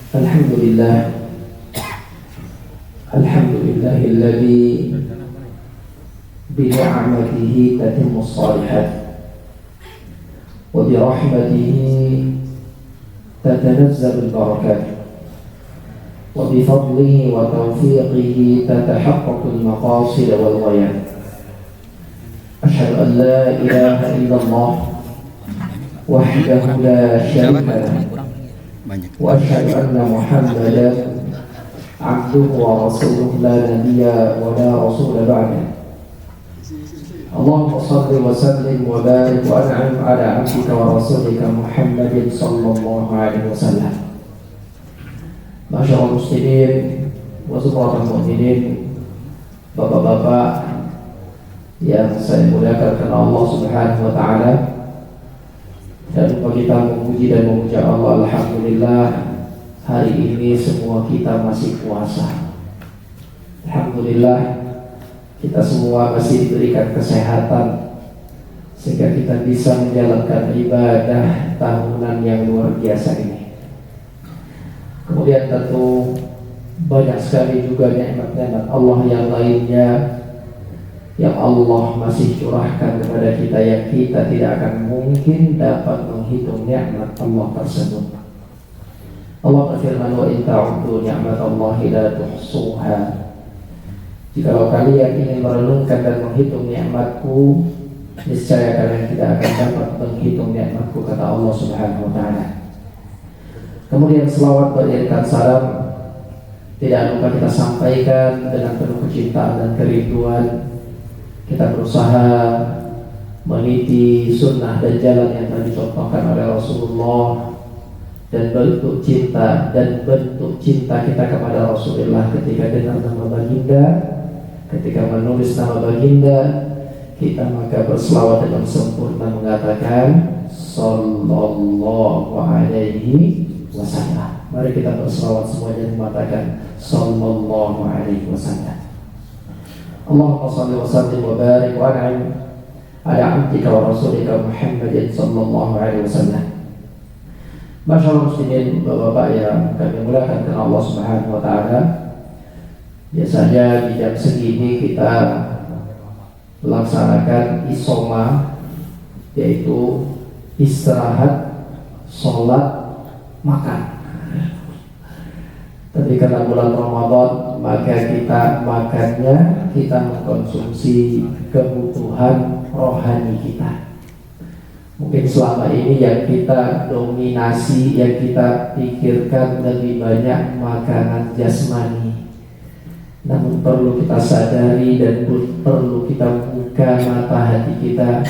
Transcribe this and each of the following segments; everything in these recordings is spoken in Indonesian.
Alhamdulillah, alhamdulillahilladzi bi ni'matihi tatimmu shalihat wa bi rahmatihi tatanazzalu al-barakat wa bi fadlihi wa tawfiqihi tatahaqqaqu al-maqasid wal ghayat. Asyhadu an la ilaha illallah wahdahu la syarika lahu wa asyhadu anna Muhammadan abduhu wa rasuluhu la nabiyya wa la rasula ba'da. Allahumma shalli wa sallim wa barik wa an'im ala abdika wa rasulika Muhammadin sallallahu alaihi wasallam. Masyaallah muslimin wa subhanal mu'minin, bapak-bapak yang saya muliakan karena Allah Subhanahu wa taala. Dan lupa kita memuji dan memuja Allah. Alhamdulillah, hari ini semua kita masih puasa. Alhamdulillah, kita semua masih diberikan kesehatan sehingga kita bisa menjalankan ibadah tahunan yang luar biasa ini. Kemudian tentu banyak sekali juga nikmat-nikmat Allah yang lainnya yang Allah masih curahkan kepada kita, yang kita tidak akan mungkin dapat menghitung nikmat Allah tersebut. Allah berfirman, wa in ta'uddu ni'matallahi la tuhsuha. Jikalau kalian ingin merenungkan dan menghitung nikmatku, niscaya kalian tidak akan dapat menghitung nikmatku, kata Allah Subhanahu wa taala. Kemudian selawat beriringan salam tidak lupa kita sampaikan dengan penuh kecintaan dan kerinduan. Kita berusaha meniti sunnah dan jalan yang telah dicontohkan oleh Rasulullah, dan bentuk cinta kita kepada Rasulullah ketika dengar nama baginda, ketika menulis nama baginda, kita maka berselawat dengan sempurna mengatakan sallallahu alaihi wasallam. Mari kita berselawat semuanya mengatakan sallallahu alaihi wasallam. Allahumma shalli wa sallim wa barik wa an'im ala abdika wa rasulika Muhammadin sallallahu alaihi wasallam. Masyaallah muslimin, bapak-bapak yang kami muliakan karena Allah Subhanahu wa taala. Biasanya di jam segini kita melaksanakan isoma, yaitu istirahat, sholat, makan. Tapi karena bulan Ramadan, maka kita makannya, kita mengkonsumsi kebutuhan rohani kita. Mungkin selama ini yang kita dominasi, yang kita pikirkan lebih banyak makanan jasmani. Namun perlu kita sadari dan perlu kita buka mata hati kita.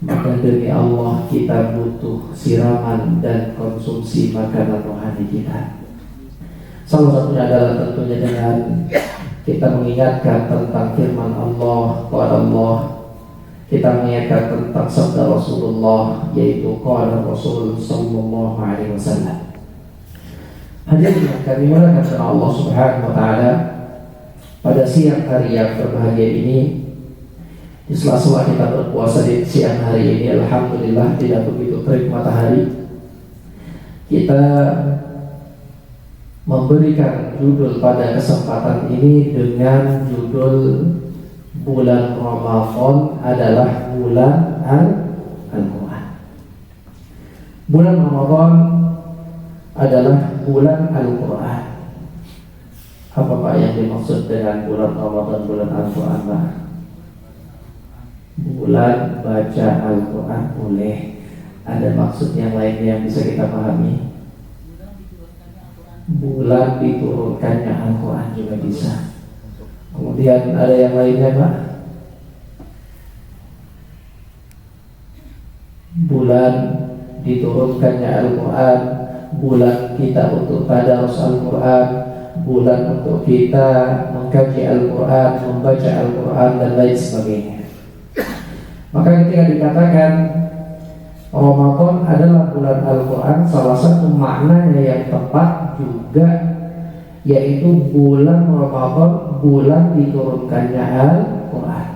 Maka demi Allah kita butuh siraman dan konsumsi makanan rohani kita. Salah satunya adalah tentunya dengan kita mengingatkan tentang firman Allah, qala Allah. Kita mengingatkan tentang sabda Rasulullah, yaitu qala Rasul sallallahu alaihi wasallam. Hadirin yang kami muliakan karena Allah Subhanahu wa taala, pada siang hari yang berbahagia ini, di sela-sela kita berpuasa di siang hari ini, alhamdulillah tidak begitu terik matahari, kita memberikan judul pada kesempatan ini dengan judul bulan Ramadan adalah bulan Al-Quran. Bulan Ramadan adalah bulan Al-Quran. Apa Pak yang dimaksud dengan bulan Ramadan, bulan Al-Quran Pak? Bulan baca Al-Quran boleh. Ada maksud yang lain yang bisa kita pahami? Bulan diturunkannya Al-Quran juga bisa. Kemudian ada yang lainnya Pak? Bulan diturunkannya Al-Quran, bulan kita untuk tadarus Al-Quran, bulan untuk kita mengkaji Al-Quran, membaca Al-Quran dan lain sebagainya. Maka ketika dikatakan Ramadan adalah bulan Al-Quran, salah satu maknanya yang tepat juga yaitu bulan Ramadan, bulan diturunkannya Al-Quran.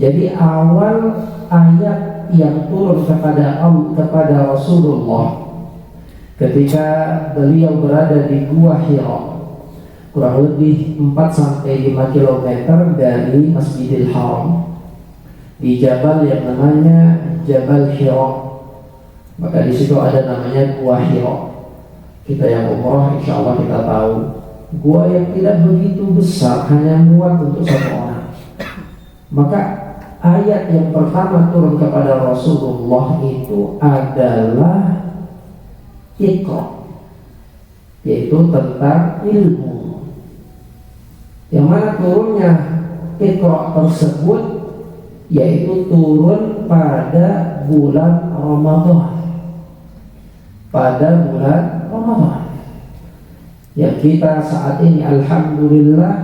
Jadi awal ayat yang turun kepada Rasulullah ketika beliau berada di Gua Hira, kurang lebih 4-5 km dari Masjidil Haram, di jabal yang namanya Jabal Hira. Maka di situ ada namanya Gua Hira. Kita yang umrah insya Allah kita tahu, gua yang tidak begitu besar, hanya muat untuk satu orang. Maka ayat yang pertama turun kepada Rasulullah itu adalah Iqra, yaitu tentang ilmu. Yang mana turunnya Iqra tersebut yaitu turun pada bulan Ramadan. Pada bulan Ramadan yang kita saat ini alhamdulillah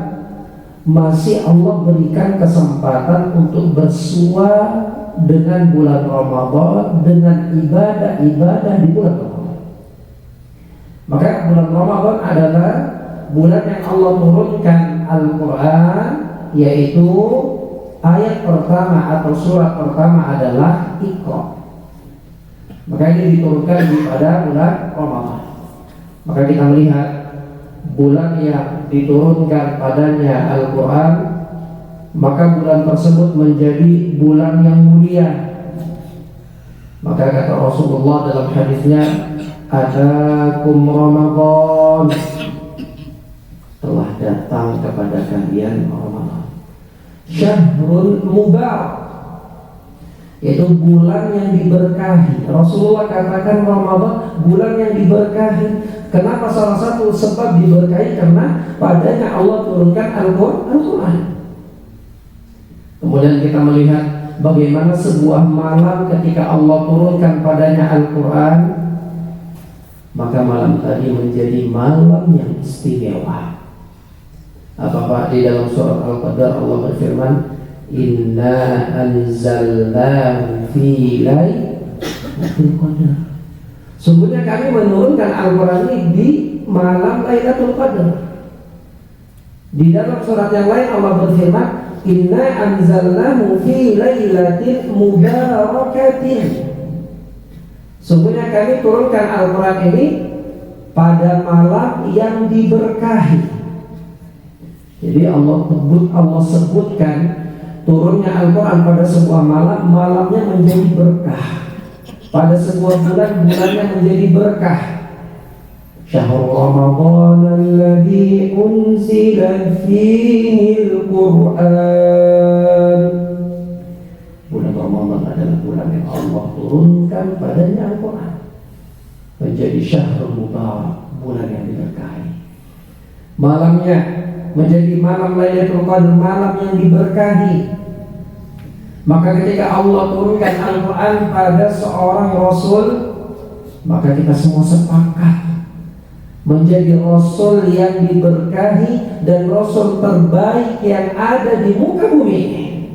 masih Allah berikan kesempatan untuk bersua dengan bulan Ramadan, dengan ibadah-ibadah di bulan Ramadan. Maka bulan Ramadan adalah bulan yang Allah turunkan Al-Quran, yaitu ayat pertama atau surat pertama adalah Iqra. Maka ini diturunkan pada bulan Ramadan. Maka kita melihat bulan yang diturunkan padanya Al-Quran, maka bulan tersebut menjadi bulan yang mulia. Maka kata Rasulullah dalam hadisnya, "Atakum Ramadan," telah datang kepada kalian Ramadan, syahrul mubarak, yaitu bulan yang diberkahi. Rasulullah katakan Ramadan bulan yang diberkahi. Kenapa? Salah satu sebab diberkahi karena padanya Allah turunkan Al-Quran. Kemudian kita melihat bagaimana sebuah malam ketika Allah turunkan padanya Al-Quran, maka malam tadi menjadi malam yang istimewa. Apa di dalam surat Al-Qadar Allah berfirman, "Inna anzalnahu fi lailatul qadar." Sungguhnya kami menurunkan Al-Quran ini di malam Lailatul Qadar. Di dalam surat yang lain Allah berfirman, "Inna anzalnahu fi lailatin mubarakatin." Sungguhnya kami turunkan Al-Quran ini pada malam yang diberkahi. Jadi Allah sebutkan turunnya Al-Quran pada sebuah malam, malamnya menjadi berkah. Pada sebuah bulan, bulannya menjadi berkah. Syahrul Ramadan alladzi unzila fihi al-Qur'an. Bulan Ramadan adalah bulan yang Allah turunkan padanya Al-Quran, menjadi syahrul mubarak, bulan yang diberkahi. Malamnya menjadi malam Lailatul Qadar, malam yang diberkahi. Maka ketika Allah turunkan Al-Quran pada seorang Rasul, maka kita semua sepakat menjadi Rasul yang diberkahi dan Rasul terbaik yang ada di muka bumi ini.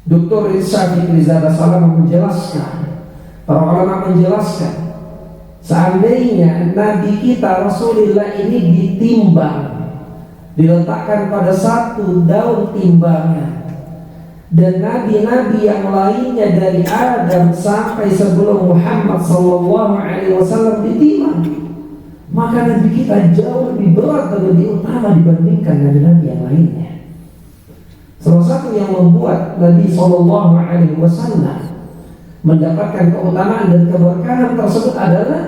Dr. Syafiq Rizal Salam menjelaskan, para ulama menjelaskan, seandainya Nabi kita Rasulullah ini ditimbang, diletakkan pada satu daun timbangan, dan nabi-nabi yang lainnya dari Adam sampai sebelum Muhammad SAW ditimbang, maka nabi kita jauh lebih berat dan lebih utama dibandingkan nabi-nabi yang lainnya. Salah satu yang membuat Nabi SAW mendapatkan keutamaan dan keberkahan tersebut adalah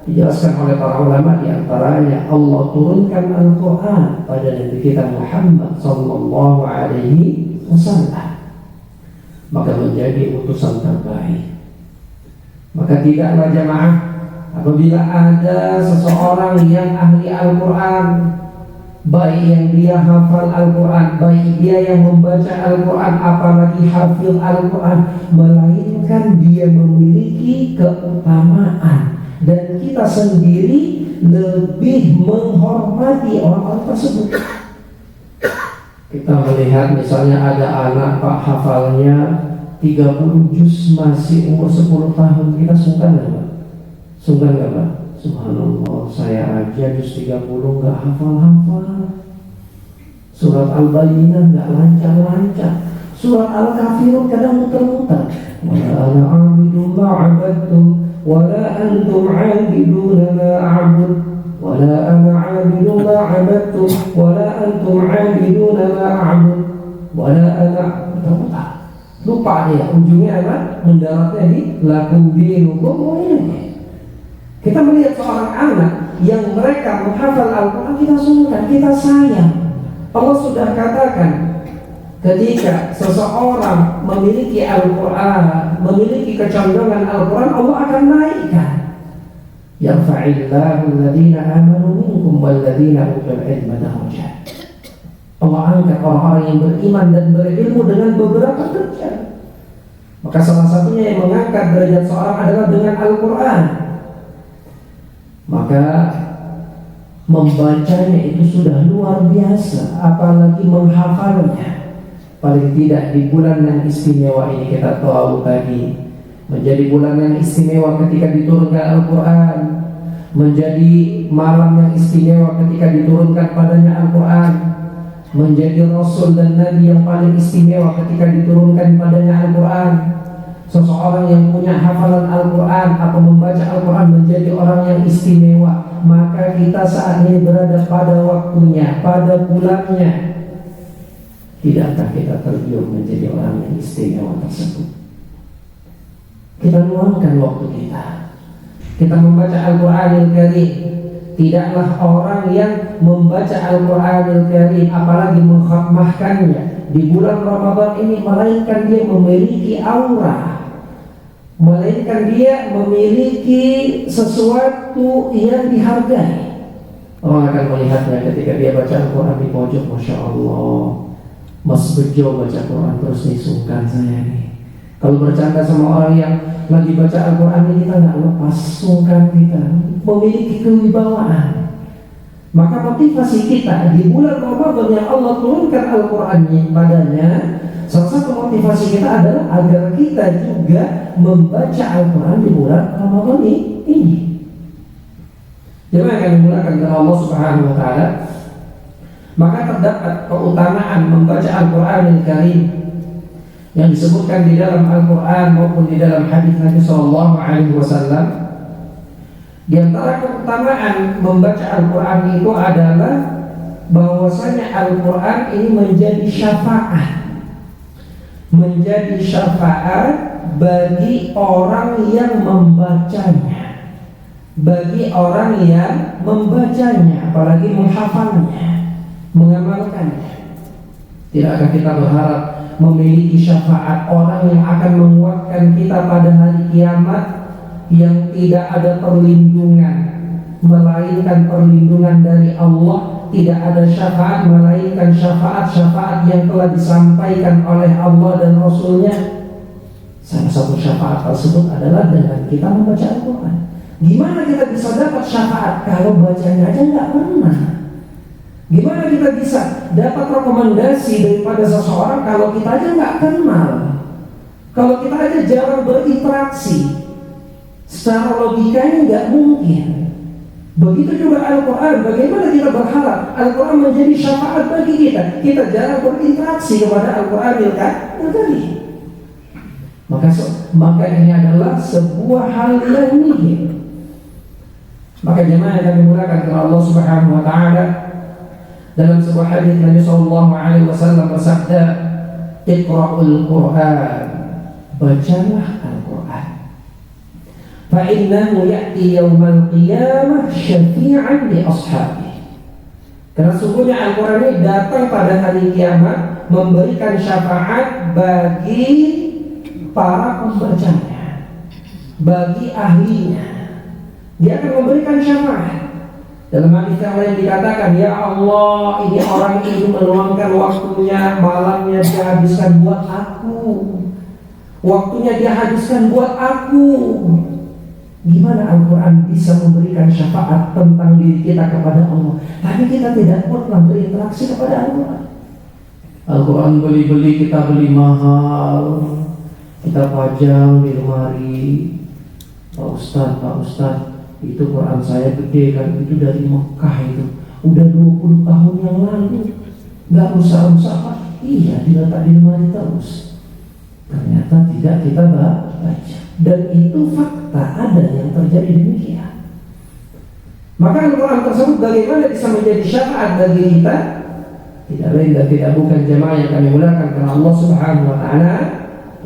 dijelaskan oleh para ulama, di antaranya Allah turunkan Al-Quran pada Nabi kita Muhammad SAW, maka menjadi utusan terbaik. Maka tidaklah jamaah, apabila ada seseorang yang ahli Al-Quran, baik yang dia hafal Al-Quran, baik dia yang membaca Al-Quran, apalagi hafil Al-Quran, melainkan dia memiliki keutamaan, dan kita sendiri lebih menghormati orang-orang tersebut. Kita melihat misalnya ada anak Pak hafalnya 30 juz masih umur 10 tahun, kita sungkan gak Pak? Sungkan gak Pak? Subhanallah, saya aja juz 30 gak hafal-hafal. Surat Al-Bayyinah gak lancar-lancar. Surat Al-Kafirun kadang muter-muter. Wa ana 'abidun ma'abadtum ولا أنتم عابدون ما أعبد ولا أنا عابد ما عبدتم ولا أنتم عابدون ما أعبد ولا أنا. Lupa dia, ujungnya apa? Mendaratnya di lakum dinukum waliyadin. Kita melihat seorang anak yang mereka menghafal Al-Quran, kita sungkan, kita sayang. Allah sudah katakan, ketika seseorang memiliki Al-Quran, memiliki kecondongan Al-Quran, Allah akan naikkan. Yarfa'illahu alladhina amanu minkum walladhina utul ilma darajat. Allah angkat orang-orang yang beriman dan berilmu dengan beberapa derajat. Maka salah satunya yang mengangkat derajat seorang adalah dengan Al-Quran. Maka membacanya itu sudah luar biasa, apalagi menghafalnya. Paling tidak di bulan yang istimewa ini, kita tahu tadi menjadi bulan yang istimewa ketika diturunkan Al-Quran, menjadi malam yang istimewa ketika diturunkan padanya Al-Quran, menjadi Rasul dan Nabi yang paling istimewa ketika diturunkan padanya Al-Quran. Seseorang yang punya hafalan Al-Quran atau membaca Al-Quran menjadi orang yang istimewa. Maka kita saat ini berada pada waktunya, pada bulannya. Tidakkah kita tergiur menjadi orang yang istimewa tersebut? Kita luangkan waktu kita. Kita membaca Al-Quranul Karim. Tidaklah orang yang membaca Al-Quranul Karim, apalagi mengkhatmahkannya di bulan Ramadan ini, melainkan dia memiliki aura, melainkan dia memiliki sesuatu yang dihargai. Orang akan melihatnya ketika dia baca Al-Quran di pojok. Masya Allah, Mas Bejo baca Quran terus nih, sungkan saya nih. Kalau bercanda sama orang yang lagi baca Al-Quran ini, kita nggak lepas, sungkan kita, memiliki kewibawaan. Maka motivasi kita di bulan Ramadan yang Allah turunkan Al-Quran padanya, salah satu motivasi kita adalah agar kita juga membaca Al-Quran di bulan Ramadan ini. Jemaah yang dimulakan oleh Allah Subhanahu wa Ta'ala, maka terdapat keutamaan membaca Al-Quranul Karim yang disebutkan di dalam Al-Quran maupun di dalam hadis Nabi Sallallahu Alaihi Wasallam. Di antara keutamaan membaca Al-Quran itu adalah bahwasanya Al-Quran ini menjadi syafaat bagi orang yang membacanya, apalagi menghafalnya, mengamalkannya. Tidakkah kita berharap memiliki syafaat orang yang akan menguatkan kita pada hari kiamat, yang tidak ada perlindungan melainkan perlindungan dari Allah, tidak ada syafaat melainkan syafaat yang telah disampaikan oleh Allah dan Rasulnya. Salah satu syafaat tersebut adalah dengan kita membaca Al-Quran. Gimana kita bisa dapat syafaat kalau bacanya aja nggak pernah? Gimana kita bisa dapat rekomendasi daripada seseorang kalau kita aja nggak kenal, kalau kita aja jarang berinteraksi? Secara logikanya nggak mungkin. Begitu juga Al-Quran. Bagaimana kita berharap Al-Quran menjadi syafaat bagi kita? Kita jarang berinteraksi kepada Al-Quran tadi. Maka ini adalah sebuah hal yang nihil. Maka jemaah yang dimulakan oleh Allah Subhanahu wa Ta'ala, dalam sebuah hadis Nabi Sallallahu Alaihi Wasallam bersabda, "Iqra'ul Quran, bacalah Al-Quran. Fa'innahu ya'ti yawmal qiyamah syafi'an li ashabihi." Karena sungguhnya Al-Quran ini datang pada hari kiamat memberikan syafaat bagi para pembacanya, bagi ahlinya. Dia akan memberikan syafaat. Dalam hadis yang lain dikatakan, "Ya Allah, ini orang ini meluangkan waktunya, malamnya dia habiskan buat aku, waktunya dia habiskan buat aku." Gimana Al-Quran bisa memberikan syafaat tentang diri kita kepada Allah, tapi kita tidak pernah berinteraksi kepada Al-Quran? Al-Quran beli-beli, kita beli mahal, kita pajang di lemari. Pak Ustadz, itu Quran saya gede kan, itu dari Mekah, itu udah 20 tahun yang lalu, gak rusak-rusak Pak. Iya, diletak di lemari terus. Ternyata tidak kita baca. Dan itu fakta, ada yang terjadi demikian. Maka Al-Quran tersebut bagaimana bisa menjadi syafaat bagi kita? Tidak lain dan tidak bukan jemaah yang kami mulakan karena Allah Subhanahu wa Ta'ala,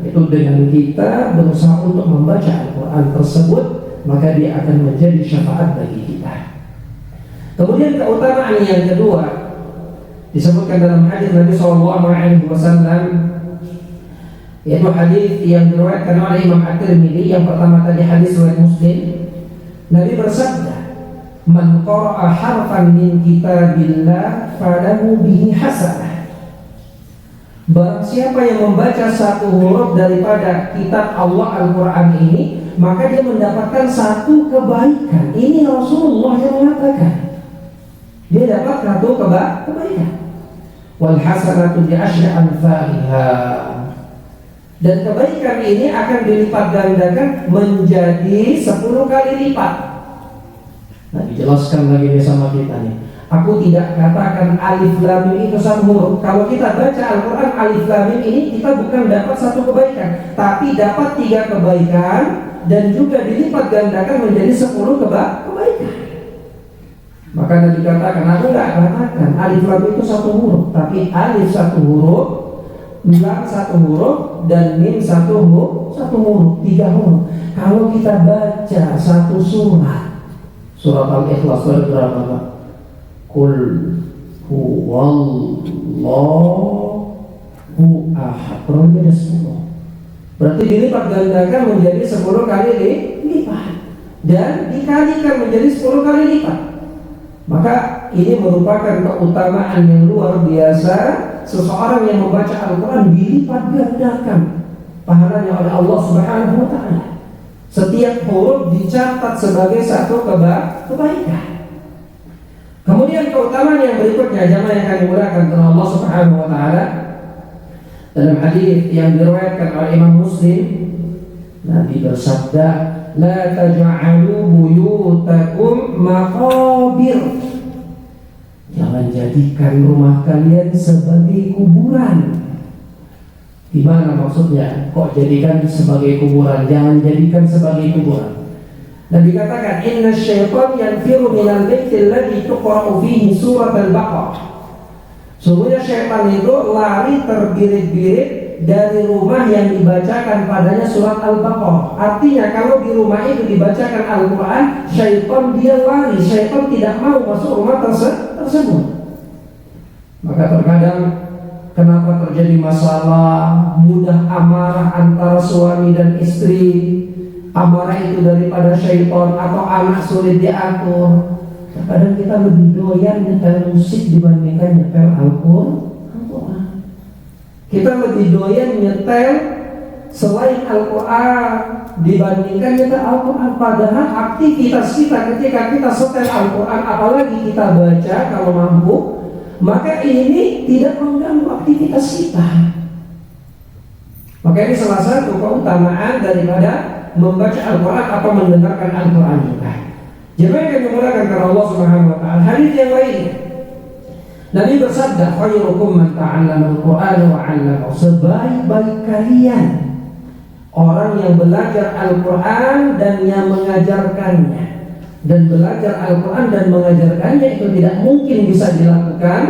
itu dengan kita berusaha untuk membaca Al-Quran tersebut, maka dia akan menjadi syafaat bagi kita. Kemudian keutamaan yang kedua disebutkan dalam hadis Nabi SAW, yaitu hadis yang diriwayatkan oleh Imam At-Tirmidzi. Yang pertama tadi hadis riwayat Muslim. Nabi bersabda, "Man qara'a harfan min kitabillah falahu bihi hasanah." Barang siapa yang membaca satu huruf daripada kitab Allah Al-Quran ini, maka dia mendapatkan satu kebaikan. Ini Rasulullah yang mengatakan. Dia dapat satu kebaikan. Wal hasanatu bi asyri amsalha. Dan kebaikan ini akan dilipat gandakan menjadi 10 kali lipat. Nah, dijelaskan lagi sama kita nih. Aku tidak katakan alif lam mim itu satu huruf. Kalau kita baca Al-Quran alif lam mim ini, kita bukan dapat satu kebaikan, tapi dapat 3 kebaikan dan juga dilipat gandakan menjadi 10 kebaikan. Maka Nabi katakan, aku tidak katakan alif lam itu satu huruf, tapi alif satu huruf, lam satu huruf, dan mim satu huruf, 3 huruf. Kalau kita baca satu surat Al-Ikhlas ada berapa Pak? Qul huwallahu ahad. Kurang ada 10. Berarti dilipat gandakan menjadi 10 kali lipat dan dikalikan menjadi 10 kali lipat. Maka ini merupakan keutamaan yang luar biasa. Seseorang yang membaca Al-Quran dilipat gandakan pahalanya oleh Allah Subhanahu wa Ta'ala. Setiap huruf dicatat sebagai satu kebaikan. Kemudian keutamaan yang berikutnya, jamaah yang kami muliakan karena Allah Subhanahu wa Ta'ala, dalam hadis yang diriwayatkan oleh Imam Muslim, Nabi bersabda, "La taj'alu buyutakum maqabir." Jangan jadikan rumah kalian sebagai kuburan. Gimana maksudnya? Kok jadikan sebagai kuburan? Jangan jadikan sebagai kuburan. Nabi katakan, "Inna syaitan yanfiru minal baiti alladhi tuqra'u fihi surat al-Baqarah." Sungguhnya syaitan itu lari terbirit-birit dari rumah yang dibacakan padanya surat Al-Baqarah. Artinya kalau di rumah itu dibacakan Al-Quran, syaitan dia lari. Syaitan tidak mau masuk rumah tersebut. Maka terkadang kenapa terjadi masalah mudah amarah antara suami dan istri? Amarah itu daripada syaitan atau anak sulit diatur. Kadang kita lebih doyan nyetel musik dibandingkan nyetel Al-Quran. Kita lebih doyan nyetel selain Al-Quran dibandingkan nyetel Al-Quran. Padahal aktivitas kita ketika kita setel Al-Quran, apalagi kita baca kalau mampu, maka ini tidak mengganggu aktivitas kita. Maka ini salah satu keutamaan daripada membaca Al-Quran atau mendengarkan Al-Quran juga. Jemaah yang dimulakan karena Allah Subhanahu wa Ta'ala. Hadis yang lainnya, Nabi bersabda, "Khairukum man ta'allama al-Qur'an wa 'allamahu." Sebaik-baik kalian orang yang belajar Al-Quran dan yang mengajarkannya. Dan belajar Al-Quran dan mengajarkannya itu tidak mungkin bisa dilakukan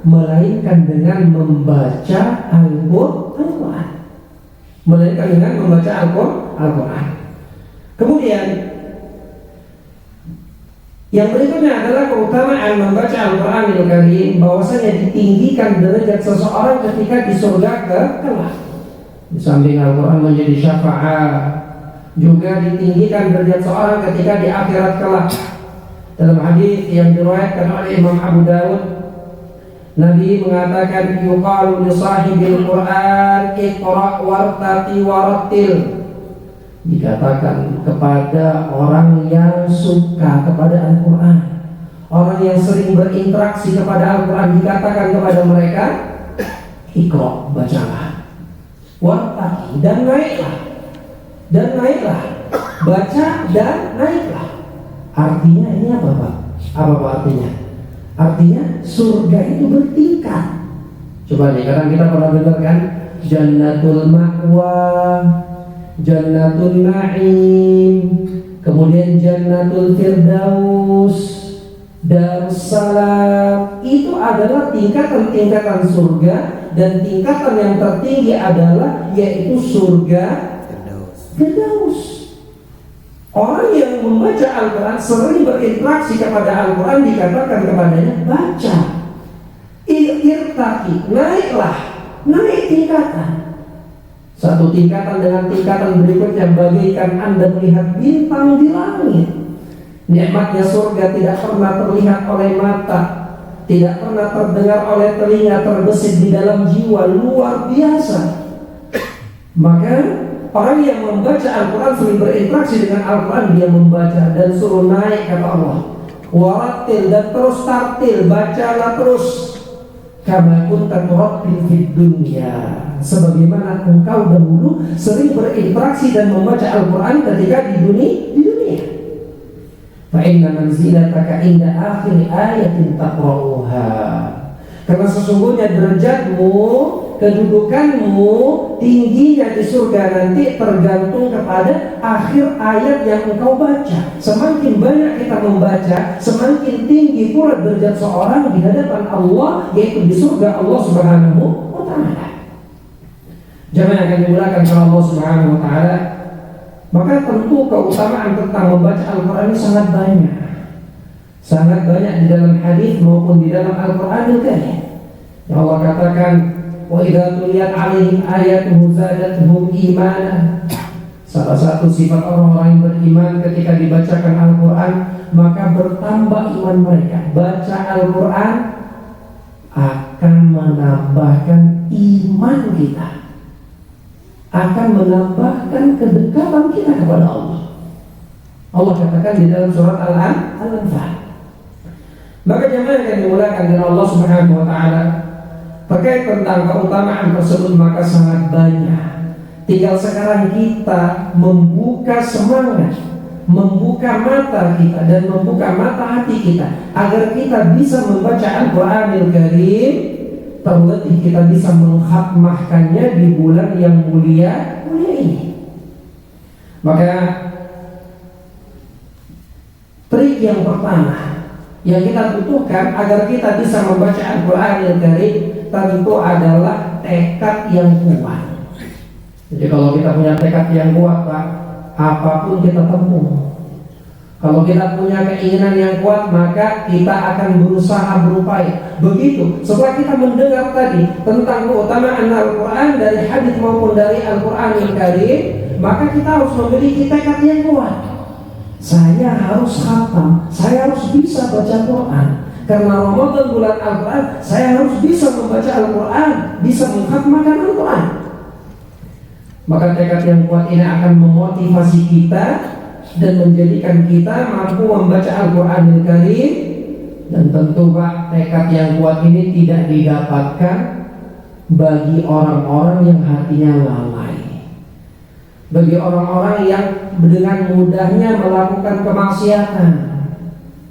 melainkan dengan membaca Al-Quran. Melainkan dengan membaca Al-Quran. Kemudian yang berikutnya adalah keutamaan membaca Al-Quranul Karim, bahwasanya ditinggikan derajat seseorang ketika di surga kelak. Di samping Al-Quran menjadi syafaat, juga ditinggikan derajat seorang ketika di akhirat kelak. Dalam hadis yang diriwayatkan oleh Imam Abu Dawud, Nabi mengatakan, "Yuqalu li sahibil Qur'an iqra' wartaqi warattil." Dikatakan kepada orang yang suka kepada Al-Quran, orang yang sering berinteraksi kepada Al-Quran, dikatakan kepada mereka, "Iqra', bacalah, wartaqi, dan naiklah, baca dan naiklah." Artinya ini apa Pak? Apa artinya? Artinya surga itu bertingkat. Coba nih, kadang kita pernah dengar kan, Jannatul Ma'wa, Jannatul Na'im, kemudian Jannatul Firdaus, Darussalam. Itu adalah tingkatan-tingkatan surga, dan tingkatan yang tertinggi adalah yaitu surga Firdaus. Orang yang membaca Al-Quran, sering berinteraksi kepada Al-Quran, dikatakan kepadanya, baca, irtaqi, naiklah, naik tingkatan. Satu tingkatan dengan tingkatan berikutnya, bagaikan Anda melihat bintang di langit. Nikmatnya surga tidak pernah terlihat oleh mata, tidak pernah terdengar oleh telinga, terbesit di dalam jiwa, luar biasa. Maka orang yang membaca Al-Quran, sering berinteraksi dengan Al-Quran, dia membaca dan suruh naik, kata Allah. Waratil, dan terus tartil, bacalah terus. Kama kunta turattil fid dunya, sebagaimana engkau dahulu sering berinteraksi dan membaca Al-Quran ketika di dunia. Fa inna manzilataka inda akhir ayatin taqra'uha, karena sesungguhnya derajatmu, kedudukanmu, tingginya di surga nanti tergantung kepada akhir ayat yang engkau baca. Semakin banyak kita membaca, semakin tinggi pula derajat seorang di hadapan Allah, yaitu di surga Allah Subhanahu wa ta'ala. Jemaah yang akan dimulakan oleh Allah Subhanahu wa ta'ala, maka tentu keutamaan tentang membaca Al-Quran ini sangat banyak. Sangat banyak di dalam hadis maupun di dalam Al-Quran Al-Karim. Allah katakan, wa idza tuliyat 'alaihim ayatuhu zadatuhum imana. Salah satu sifat orang-orang yang beriman, ketika dibacakan Al-Quran maka bertambah iman mereka. Baca Al-Quran akan menambahkan iman kita, akan menambahkan kedekatan kita kepada Allah. Allah katakan di dalam surat Al-Anfal. Maka jemaah yang dimulakan dengan Allah Subhanahu wa ta'ala, terkait tentang keutamaan tersebut maka sangat banyak. Tinggal sekarang kita membuka semangat, membuka mata kita dan membuka mata hati kita, agar kita bisa membaca Al-Quranul Karim, terlebih kita bisa mengkhatmahkannya di bulan yang mulia ini. Maka trik yang pertama yang kita butuhkan agar kita bisa membaca Al-Quranul Karim tentu adalah tekad yang kuat. Jadi kalau kita punya tekad yang kuat, Pak, apapun kita tempuh. Kalau kita punya keinginan yang kuat, maka kita akan berusaha, berupaya. Begitu setelah kita mendengar tadi tentang keutamaan Al-Quran dari hadis maupun dari Al-Quranul Karim, maka kita harus memiliki tekad yang kuat. Saya harus khatam, saya harus bisa baca Quran. Karena Ramadan bulan Al-Quran, saya harus bisa membaca Al-Quran, bisa mengkhatmahkan Al-Quran. Maka tekad yang kuat ini akan memotivasi kita dan menjadikan kita mampu membaca Al-Quranul Karim. Dan tentu Pak, tekad yang kuat ini tidak didapatkan bagi orang-orang yang hatinya lalai, bagi orang-orang yang dengan mudahnya melakukan kemaksiatan.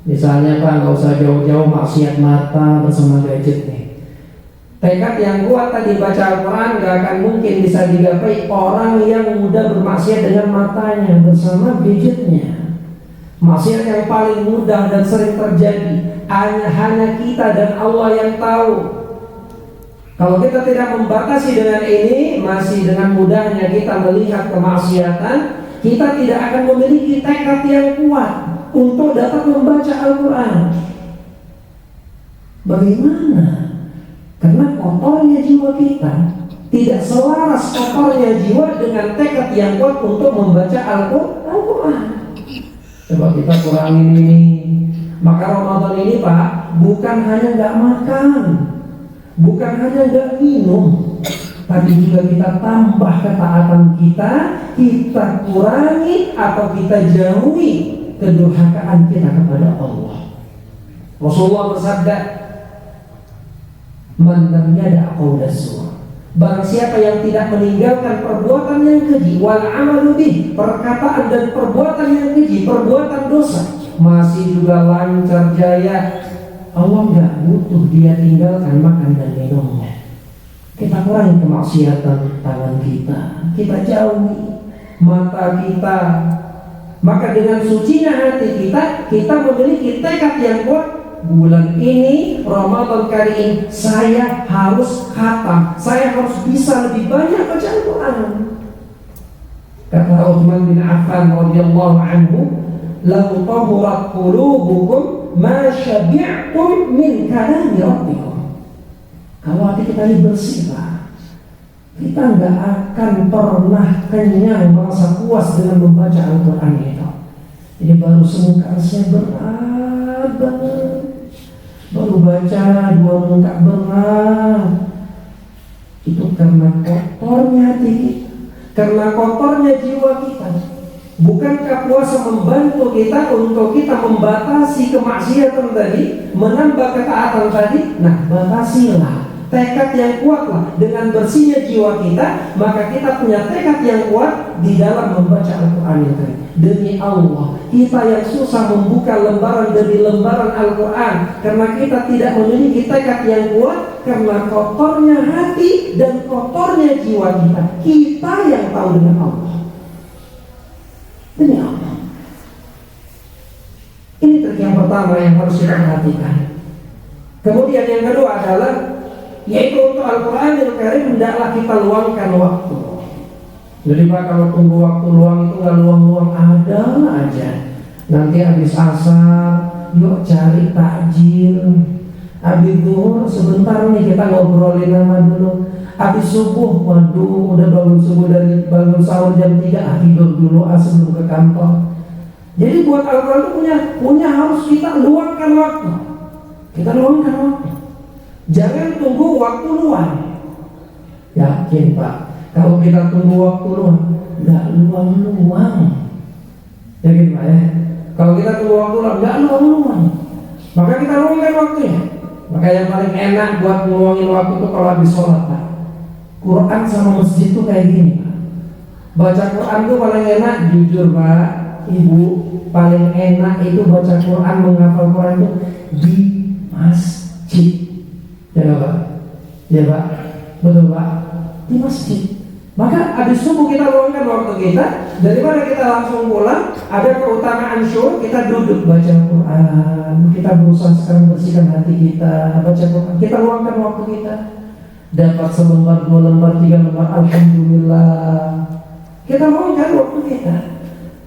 Misalnya Pak, nggak usah jauh-jauh maksiat mata bersama gadget nih. Tekad yang kuat tadi baca Al-Quran gak akan mungkin bisa digapai orang yang mudah bermaksiat dengan matanya bersama gadgetnya. Maksiat yang paling mudah dan sering terjadi hanya kita dan Allah yang tahu. Kalau kita tidak membatasi dengan ini, masih dengan mudahnya kita melihat kemaksiatan, kita tidak akan memiliki tekad yang kuat untuk dapat membaca Al-Quran. Bagaimana? Karena kotornya jiwa kita, tidak selaras kotornya jiwa dengan tekad yang kuat untuk membaca Al-Quran. Coba kita kurangin ini. Maka Ramadan ini Pak, bukan hanya gak makan, bukan hanya gak minum, tapi juga kita tambah ketaatan kita kurangi atau kita jauhi kedurhakaan kita kepada Allah. Rasulullah bersabda, man lam yada' qawla zur, barang siapa yang tidak meninggalkan perbuatan yang keji, wal amalu bih, perkataan dan perbuatan yang keji, perbuatan dosa, masih juga lancar jaya, Allah nggak butuh dia tinggalkan makan dan minumnya. Kita kurangi kemaksiatan tangan kita jauhi. mata kita. Maka dengan sucinya hati kita, kita memiliki tekad yang kuat. Bulan ini, Ramadan kali ini, saya harus khatam, saya harus bisa lebih banyak baca Al-Quran. Kata Uthman bin Affan radhiyallahu anhu, "Law tahurat qulubukum ma syabi'tum min kalami rabbikum." Kalau hati kita ini bersih, Pak, kita nggak akan pernah kenyang, merasa puas dengan membaca Al-Quran itu. Jadi baru semungkasnya berat banget, baru baca 2 muka berat. Itu karena kotornya hati kita, karena kotornya jiwa kita. Bukankah puasa membantu kita untuk kita membatasi kemaksiatan tadi, menambah ketaatan tadi? Nah, batasilah. Tekad yang kuatlah. Dengan bersihnya jiwa kita, maka kita punya tekad yang kuat di dalam membaca Al-Quran itu. Demi Allah, kita yang susah membuka lembaran demi lembaran Al-Quran karena kita tidak memiliki tekad yang kuat, karena kotornya hati dan kotornya jiwa kita. Kita yang tahu dengan Allah. Demi Allah. Ini trik yang pertama yang harus kita perhatikan. Kemudian yang kedua adalah, yaitu untuk Al-Quranul Karim hendaklah kita luangkan waktu. Jadi Pak, kalau tunggu waktu luang itu nggak luang-luang, ada aja. Nanti habis asar, yuk cari takjil. Habis zuhur sebentar nih kita ngobrolin nama dulu. Habis subuh, waduh udah bangun subuh dari bangun sahur jam 3, tidur dulu sebelum ke kantor. Jadi buat Al-Quran itu punya harus kita luangkan waktu. Kita luangkan waktu. Jangan tunggu waktu luang. Yakin Pak, kalau kita tunggu waktu luang, nggak luang-luang. Yakin Pak ya? Kalau kita tunggu waktu luang, nggak luang-luang. Maka kita luangkan waktunya. Maka yang paling enak buat ngeluangin waktu itu kalau habis sholat Pak. Quran sama masjid itu kayak gini Pak. Baca Quran itu paling enak, jujur Pak, Ibu, paling enak itu baca Quran, menghafal Quran itu di masjid. Ya Pak, ya Pak, betul Pak, di masjid. Maka habis subuh kita luangkan waktu kita, daripada kita langsung pulang. Ada keutamaan syukur, kita duduk baca Quran. Kita berusaha sekarang bersihkan hati kita, baca Quran. Kita luangkan waktu kita. Dapat selembar, 2 lembar, 3 lembar, alhamdulillah. Kita luangkan waktu kita.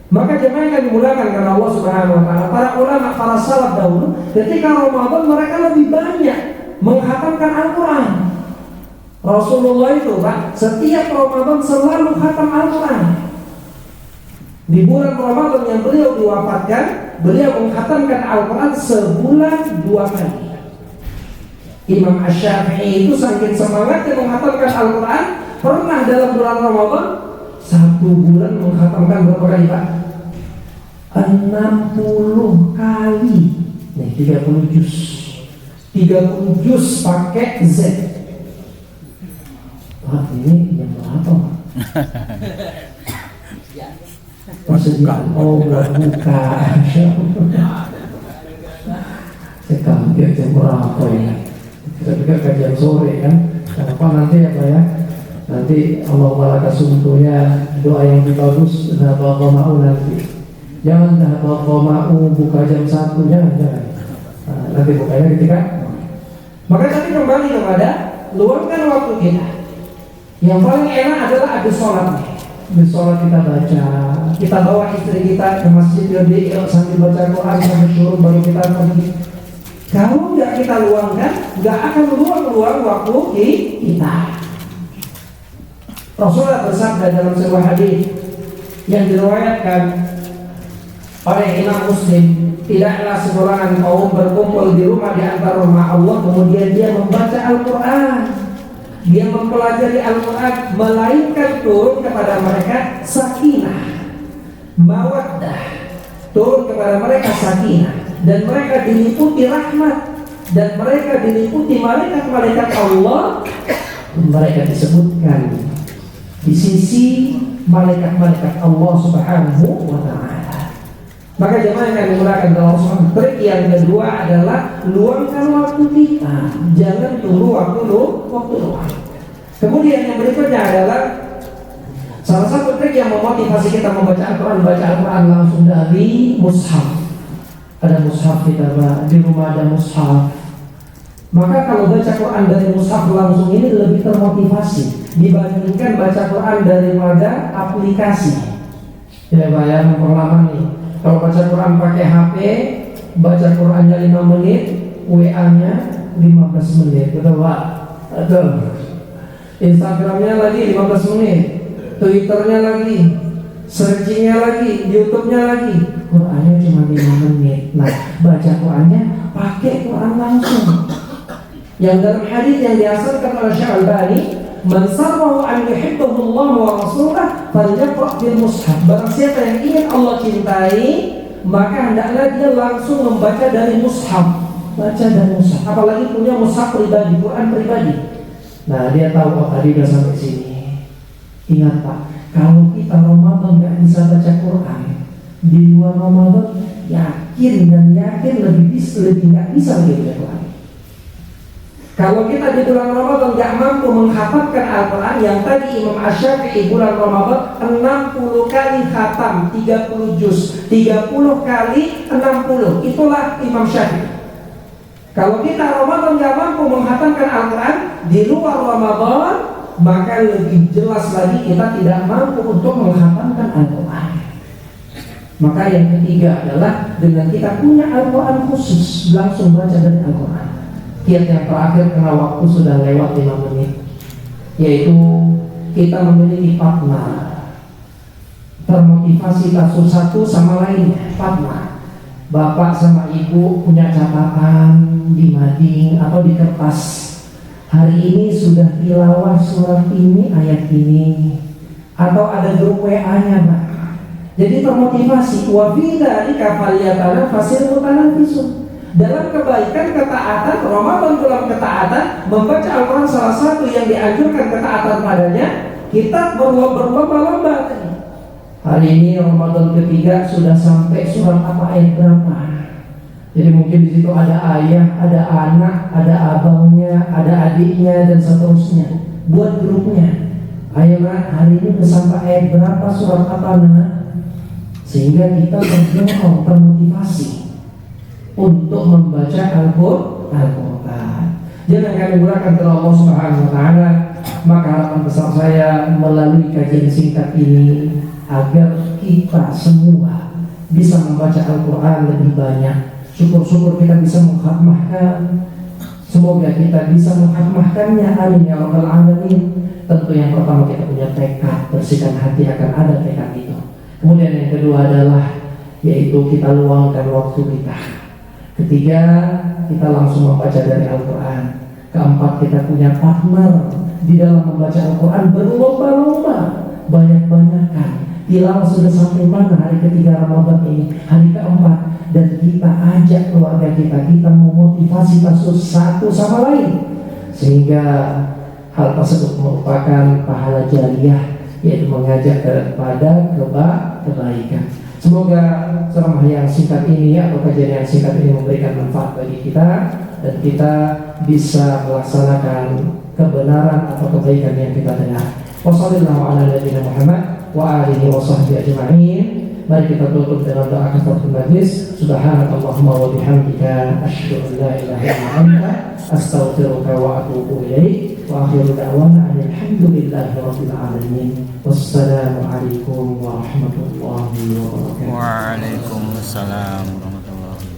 Maka jemaah yang dimulakan karena Allah Subhanahu Wa Taala. Para ulama, para salaf dahulu, ketika Ramadan mereka lebih banyak menghatamkan Al-Quran. Rasulullah itu Pak, setiap Ramadan selalu khatam Al-Quran. Di bulan Ramadan yang beliau diwafatkan, beliau menghatamkan Al-Quran sebulan 2 kali. Imam Asy-Syafi'i itu saking semangatnya menghatamkan Al-Quran, pernah dalam bulan Ramadan 1 bulan menghatamkan berapa kali Pak? 60 kali. Nih 30 juz. 30 juz pakai Z. Wah, ini yang berapa? Persediaan buka. Saya kaget jam berapa ya? Kita juga kajian sore kan? Kenapa nanti apa ya? Nanti Allah malaka suntunya doa yang bagus. Nahba mau nanti. Jangan nahba mau buka jam 1, jangan. Nanti bukanya ketika. Maka tadi kembali kepada luangkan waktu kita. Yang paling enak adalah habis sholat. Habis sholat kita baca, kita bawa istri kita ke masjid sambil baca Quran sambil turun baru kita pergi. Kalau nggak kita luangkan, nggak akan luang waktu kita. Rasulullah bersabda dalam sebuah hadis yang diriwayatkan oleh Imam Muslim, tidaklah seorang kaum berkumpul di rumah di antara rumah Allah kemudian dia membaca Al-Quran, dia mempelajari Al-Quran, melainkan turun kepada mereka sakinah, mawaddah, turun kepada mereka sakinah, dan mereka diliputi rahmat, dan mereka diliputi malaikat-malaikat Allah. Mereka disebutkan di sisi malaikat-malaikat Allah Subhanahu wa Ta'ala. Maka jemaah yang dimulakan dalam sholat. Trik yang kedua adalah luangkan waktu kita, jangan tunggu waktu luang. Kemudian yang berikutnya adalah Salah satu trik yang memotivasi kita membaca Al-Quran, baca Al-Quran langsung dari mushaf. Ada mushaf kita di rumah, ada mushaf. Maka kalau baca Quran dari mushaf langsung ini lebih termotivasi dibandingkan baca Quran daripada aplikasi. Ya Pak ya, pengalaman nih. Kalau baca Quran pakai HP, baca Qurannya 5 menit, WA-nya 15 menit, betul Pak? Betul. Instagramnya lagi 15 menit, Twitternya lagi, searchingnya lagi, YouTube-nya lagi, Qurannya cuma 5 menit. Nah, baca Qurannya pakai Quran langsung. Yang dalam hadis yang dihasilkan oleh Syekh Al-Albani, man sarrahu an yuhibbahullah wa rasuluh falyaqra' bil mushaf. Barang siapa yang ingin Allah cintai, maka hendaklah dia langsung membaca dari mushaf. Baca dari mushaf, apalagi punya mushaf pribadi, Quran pribadi. Nah, dia tahu oh tadi udah sampai sini. Ingat Pak, kalau kita Ramadan nggak bisa baca Quran, di luar Ramadan yakin lebih nggak bisa baca Quran. Kalau kita di bulan Ramadan nggak mampu menghatamkan Al-Quran, yang tadi Imam Asy-Syafi'i bulan Ramadan 60 kali khatam, 30 juz, 30 kali 60, itulah Imam Syafi'i. Kalau kita Ramadan nggak mampu menghatamkan Al-Quran di luar Ramadan, maka lebih jelas lagi kita tidak mampu untuk menghatamkan Al-Quran. Maka yang ketiga adalah dengan kita punya Al-Quran khusus, langsung baca dari Al-Quran. Kiat yang terakhir karena waktu sudah lewat 5 menit, yaitu kita memiliki partner, termotivasi kasus satu sama lainnya. Partner, bapak sama ibu punya catatan di mading atau di kertas. Hari ini sudah tilawah surat ini, ayat ini, atau ada grup WA-nya Pak. Jadi termotivasi. Wa fi dzalika falyatanaffasil mutanafisun. Dalam kebaikan, ketaatan, Ramadan bulan ketaatan, membaca Al-Quran salah satu yang dianjurkan ketaatan padanya, kita berlomba-lomba. Hari ini Ramadan ketiga sudah sampai surat apa, ayat berapa? Jadi mungkin di situ ada ayah, ada anak, ada abangnya, ada adiknya dan seterusnya. Buat grupnya. Ayo nak, hari ini sudah sampai ayat berapa, surat apa nak? Sehingga kita termotivasi untuk membaca Al-Quran. Jangan kami gunakan kepada Allah Subhanahu wa Ta'ala. Maka harapan besar saya melalui kajian singkat ini agar kita semua bisa membaca Al-Quran lebih banyak. Syukur-syukur kita bisa mengkhatmahkan. Semoga kita bisa mengkhatmahkannya. Amin ya rabbal alamin. Tentu yang pertama kita punya tekad, bersihkan hati akan ada tekad itu. Kemudian yang kedua adalah yaitu kita luangkan waktu kita. Ketiga, kita langsung membaca dari Al-Quran. Keempat, kita punya partner di dalam membaca Al-Quran, berlomba-lomba, banyak-banyakan. Tilawah sudah sampai mana hari ketiga Ramadan ini, hari keempat, dan kita ajak keluarga kita memotivasi kasus satu sama lain, sehingga hal tersebut merupakan pahala jariah, yaitu mengajak kepada kebaikan. Semoga ceramah yang singkat ini atau kajian yang singkat ini memberikan manfaat bagi kita dan kita bisa melaksanakan kebenaran atau kebaikan yang kita dengar. Wassalamualaikum warahmatullahi wabarakatuh. Mari kita tutup dengan doa kafaratul majlis. Subhanakallahumma wa bihamdika asyhadu an la ilaha illa anta astaghfiruka wa atubu ilaik. Wa akhiru da'wana alhamdulillahi rabbil alamin. Wassalamualaikum warahmatullahi wabarakatuh. Waalaikumsalam warahmatullahi wabarakatuh.